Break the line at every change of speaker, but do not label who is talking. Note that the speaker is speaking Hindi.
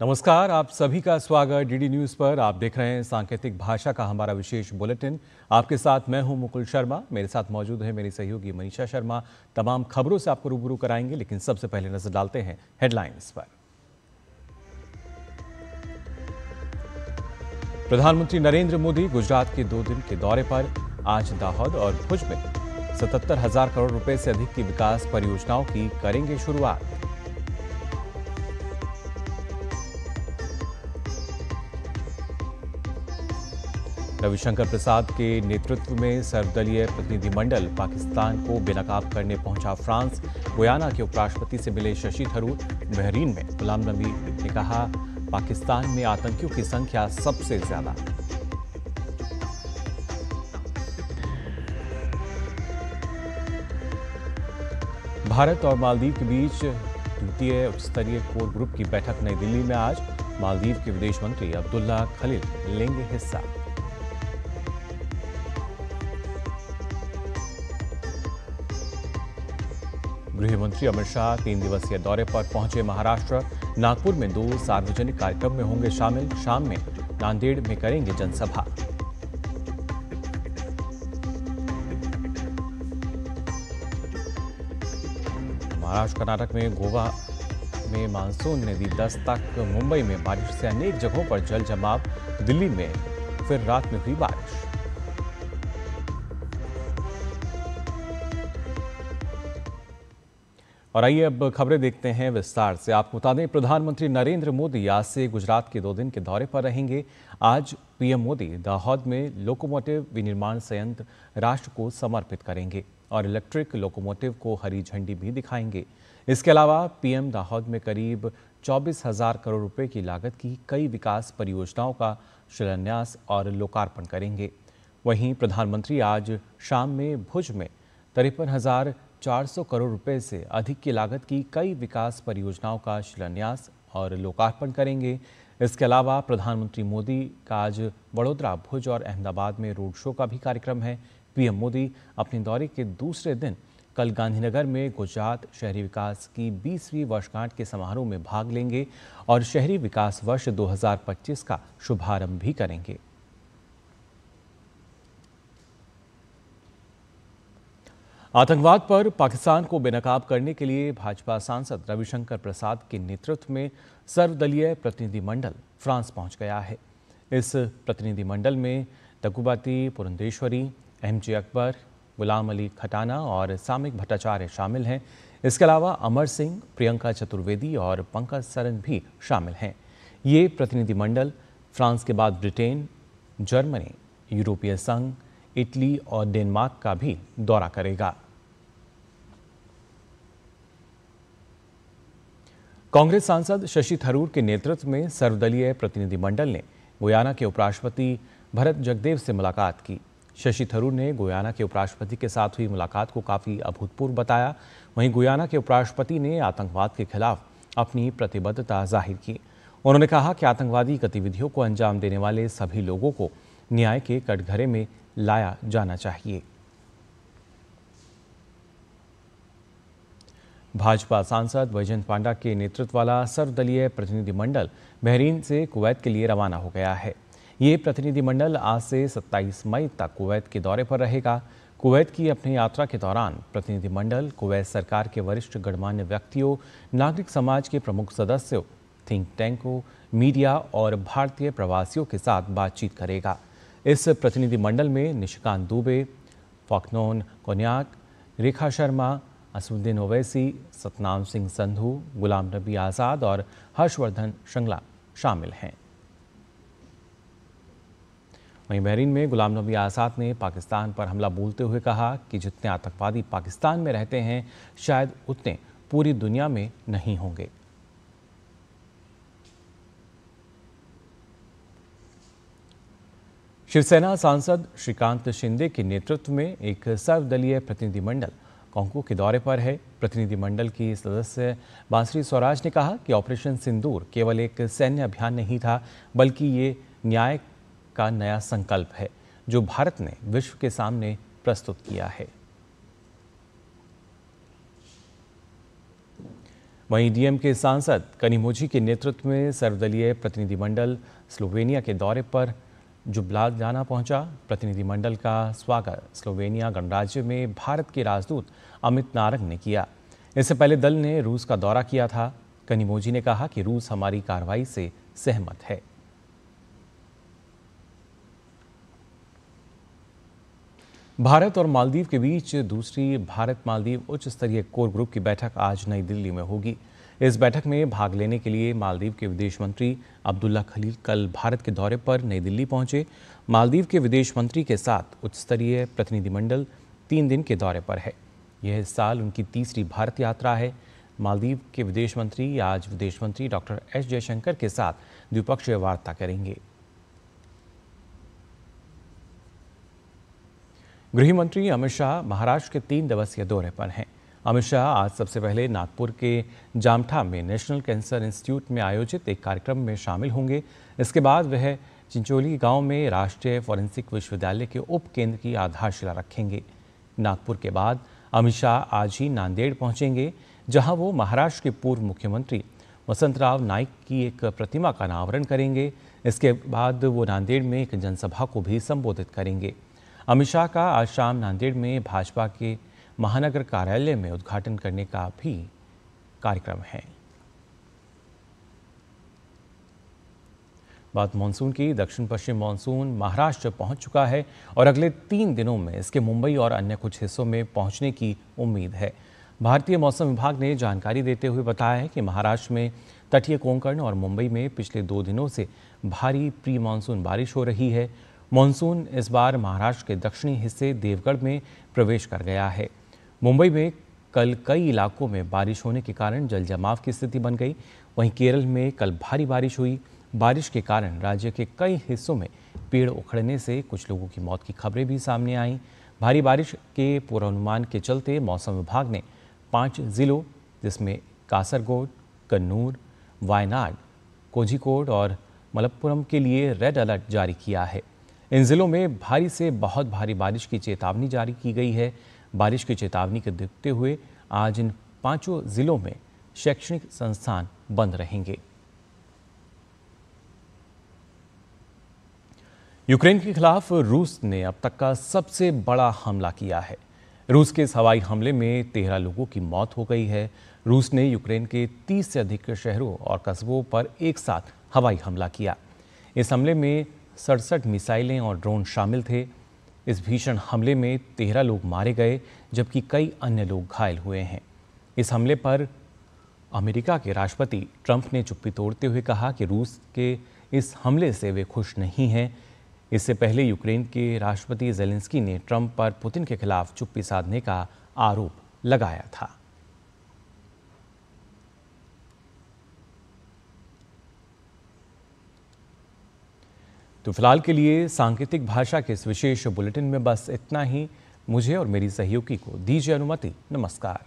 नमस्कार, आप सभी का स्वागत डीडी न्यूज़ पर। आप देख रहे हैं सांकेतिक भाषा का हमारा विशेष बुलेटिन। आपके साथ मैं हूं मुकुल शर्मा, मेरे साथ मौजूद है मेरी सहयोगी मनीषा शर्मा। तमाम खबरों से आपको रूबरू कराएंगे, लेकिन सबसे पहले नजर डालते हैं हेडलाइंस पर। प्रधानमंत्री नरेंद्र मोदी गुजरात के 2 दिन के दौरे पर। आज दाहोद और भुज में 77,000 करोड़ रुपए से अधिक की विकास परियोजनाओं की करेंगे शुरुआत। रविशंकर प्रसाद के नेतृत्व में सर्वदलीय प्रतिनिधिमंडल पाकिस्तान को बेनकाब करने पहुंचा फ्रांस। गुयाना के उपराष्ट्रपति से मिले शशि थरूर। बहरीन में गुलाम नबी ने कहा, पाकिस्तान में आतंकियों की संख्या सबसे ज्यादा। भारत और मालदीव के बीच द्वितीय उच्चस्तरीय कोर ग्रुप की बैठक नई दिल्ली में आज। मालदीव के विदेश मंत्री अब्दुल्ला खलील लेंगे हिस्सा। गृह मंत्री अमित शाह 3 दिवसीय दौरे पर पहुंचे महाराष्ट्र। नागपुर में 2 सार्वजनिक कार्यक्रम में होंगे शामिल। शाम में नांदेड़ में करेंगे जनसभा। महाराष्ट्र कर्नाटक में गोवा में मानसून ने दी दस्तक। मुंबई में बारिश से अनेक जगहों पर जल जमाव। दिल्ली में फिर रात में हुई बारिश। और आइए अब खबरें देखते हैं विस्तार से। आपको बता दें, प्रधानमंत्री नरेंद्र मोदी आज से गुजरात के 2 दिन के दौरे पर रहेंगे। आज पीएम मोदी दाहोद में लोकोमोटिव विनिर्माण संयंत्र राष्ट्र को समर्पित करेंगे और इलेक्ट्रिक लोकोमोटिव को हरी झंडी भी दिखाएंगे। इसके अलावा पीएम दाहोद में करीब 24,000 करोड़ रुपए की लागत की कई विकास परियोजनाओं का शिलान्यास और लोकार्पण करेंगे। वहीं प्रधानमंत्री आज शाम में भुज में 53,400 करोड़ रुपए से अधिक की लागत की कई विकास परियोजनाओं का शिलान्यास और लोकार्पण करेंगे। इसके अलावा प्रधानमंत्री मोदी का आज वडोदरा, भुज और अहमदाबाद में रोड शो का भी कार्यक्रम है। पीएम मोदी अपने दौरे के दूसरे दिन कल गांधीनगर में गुजरात शहरी विकास की 20वीं वर्षगांठ के समारोह में भाग लेंगे और शहरी विकास वर्ष 2025 का शुभारंभ भी करेंगे। आतंकवाद पर पाकिस्तान को बेनकाब करने के लिए भाजपा सांसद रविशंकर प्रसाद के नेतृत्व में सर्वदलीय प्रतिनिधिमंडल फ्रांस पहुंच गया है। इस प्रतिनिधिमंडल में तकुबाती पुरंदेश्वरी, एमजे अकबर, गुलाम अली खटाना और सामिक भट्टाचार्य शामिल हैं। इसके अलावा अमर सिंह, प्रियंका चतुर्वेदी और पंकज सरन भी शामिल हैं। ये प्रतिनिधिमंडल फ्रांस के बाद ब्रिटेन, जर्मनी, यूरोपीय संघ, इटली और डेनमार्क का भी दौरा करेगा। कांग्रेस सांसद शशि थरूर के नेतृत्व में सर्वदलीय प्रतिनिधिमंडल ने गुयाना के उपराष्ट्रपति भरत जगदेव से मुलाकात की। शशि थरूर ने गुयाना के उपराष्ट्रपति के साथ हुई मुलाकात को काफी अभूतपूर्व बताया। वहीं गुयाना के उपराष्ट्रपति ने आतंकवाद के खिलाफ अपनी प्रतिबद्धता जाहिर की। उन्होंने कहा कि आतंकवादी गतिविधियों को अंजाम देने वाले सभी लोगों को न्याय के कटघरे में लाया जाना चाहिए। भाजपा सांसद वैजयंत पांडा के नेतृत्व वाला सर्वदलीय प्रतिनिधिमंडल बहरीन से कुवैत के लिए रवाना हो गया है। ये प्रतिनिधिमंडल आज से 27 मई तक कुवैत के दौरे पर रहेगा। कुवैत की अपनी यात्रा के दौरान प्रतिनिधिमंडल कुवैत सरकार के वरिष्ठ गणमान्य व्यक्तियों, नागरिक समाज के प्रमुख सदस्यों, थिंक टैंकों, मीडिया और भारतीय प्रवासियों के साथ बातचीत करेगा। इस प्रतिनिधिमंडल में निशिकांत दुबे, फॉकनोन कोन्याक, रेखा शर्मा, असुद्दीन ओवैसी, सतनाम सिंह संधू, गुलाम नबी आज़ाद और हर्षवर्धन श्रृंगला शामिल हैं। वहीं बहरीन में गुलाम नबी आज़ाद ने पाकिस्तान पर हमला बोलते हुए कहा कि जितने आतंकवादी पाकिस्तान में रहते हैं, शायद उतने पूरी दुनिया में नहीं होंगे। शिवसेना सांसद श्रीकांत शिंदे के नेतृत्व में एक सर्वदलीय प्रतिनिधिमंडल कांगो के दौरे पर है। प्रतिनिधिमंडल की सदस्य बांसुरी स्वराज ने कहा कि ऑपरेशन सिंदूर केवल एक सैन्य अभियान नहीं था, बल्कि ये न्याय का नया संकल्प है जो भारत ने विश्व के सामने प्रस्तुत किया है। वहीं डीएम के सांसद कनिमोझी के नेतृत्व में सर्वदलीय प्रतिनिधिमंडल स्लोवेनिया के दौरे पर जुब्लाजाना पहुंचा। प्रतिनिधिमंडल का स्वागत स्लोवेनिया गणराज्य में भारत के राजदूत अमित नारंग ने किया। इससे पहले दल ने रूस का दौरा किया था। कनिमोझी ने कहा कि रूस हमारी कार्रवाई से सहमत है। भारत और मालदीव के बीच दूसरी भारत मालदीव उच्च स्तरीय कोर ग्रुप की बैठक आज नई दिल्ली में होगी। इस बैठक में भाग लेने के लिए मालदीव के विदेश मंत्री अब्दुल्ला खलील कल भारत के दौरे पर नई दिल्ली पहुंचे। मालदीव के विदेश मंत्री के साथ उच्च स्तरीय प्रतिनिधिमंडल 3 दिन के दौरे पर है। यह इस साल उनकी तीसरी भारत यात्रा है। मालदीव के विदेश मंत्री आज विदेश मंत्री डॉक्टर एस जयशंकर के साथ द्विपक्षीय वार्ता करेंगे। गृह मंत्री अमित शाह महाराष्ट्र के 3 दिवसीय दौरे पर हैं। अमित शाह आज सबसे पहले नागपुर के जामठा में नेशनल कैंसर इंस्टीट्यूट में आयोजित एक कार्यक्रम में शामिल होंगे। इसके बाद वह चिंचोली गांव में राष्ट्रीय फॉरेंसिक विश्वविद्यालय के उप केंद्र की आधारशिला रखेंगे। नागपुर के बाद अमित शाह आज ही नांदेड़ पहुंचेंगे, जहां वो महाराष्ट्र के पूर्व मुख्यमंत्री वसंतराव नाईक की एक प्रतिमा का अनावरण करेंगे। इसके बाद वो नांदेड़ में एक जनसभा को भी संबोधित करेंगे। अमित शाह का आज शाम नांदेड़ में भाजपा के महानगर कार्यालय में उद्घाटन करने का भी कार्यक्रम है। बात मानसून की। दक्षिण पश्चिम मानसून महाराष्ट्र पहुंच चुका है और अगले 3 दिनों में इसके मुंबई और अन्य कुछ हिस्सों में पहुंचने की उम्मीद है। भारतीय मौसम विभाग ने जानकारी देते हुए बताया है कि महाराष्ट्र में तटीय कोंकण और मुंबई में पिछले 2 दिनों से भारी प्री मानसून बारिश हो रही है। मानसून इस बार महाराष्ट्र के दक्षिणी हिस्से देवगढ़ में प्रवेश कर गया है। मुंबई में कल कई इलाकों में बारिश होने के कारण जल जमाव की स्थिति बन गई। वहीं केरल में कल भारी बारिश हुई। बारिश के कारण राज्य के कई हिस्सों में पेड़ उखड़ने से कुछ लोगों की मौत की खबरें भी सामने आईं। भारी बारिश के पूर्वानुमान के चलते मौसम विभाग ने 5 जिलों जिसमें कासरगोड, कन्नूर, वायनाड, कोझिकोड और मलप्पुरम के लिए रेड अलर्ट जारी किया है। इन जिलों में भारी से बहुत भारी बारिश की चेतावनी जारी की गई है। बारिश की चेतावनी को देखते हुए आज इन 5 जिलों में शैक्षणिक संस्थान बंद रहेंगे। यूक्रेन के खिलाफ रूस ने अब तक का सबसे बड़ा हमला किया है। रूस के इस हवाई हमले में 13 लोगों की मौत हो गई है। रूस ने यूक्रेन के 30 से अधिक शहरों और कस्बों पर एक साथ हवाई हमला किया। इस हमले में 67 मिसाइलें और ड्रोन शामिल थे। इस भीषण हमले में 13 लोग मारे गए, जबकि कई अन्य लोग घायल हुए हैं। इस हमले पर अमेरिका के राष्ट्रपति ट्रंप ने चुप्पी तोड़ते हुए कहा कि रूस के इस हमले से वे खुश नहीं हैं। इससे पहले यूक्रेन के राष्ट्रपति ज़ेलेंस्की ने ट्रंप पर पुतिन के खिलाफ चुप्पी साधने का आरोप लगाया था। तो फिलहाल के लिए सांकेतिक भाषा के इस विशेष बुलेटिन में बस इतना ही। मुझे और मेरी सहयोगी को दीजिए अनुमति। नमस्कार।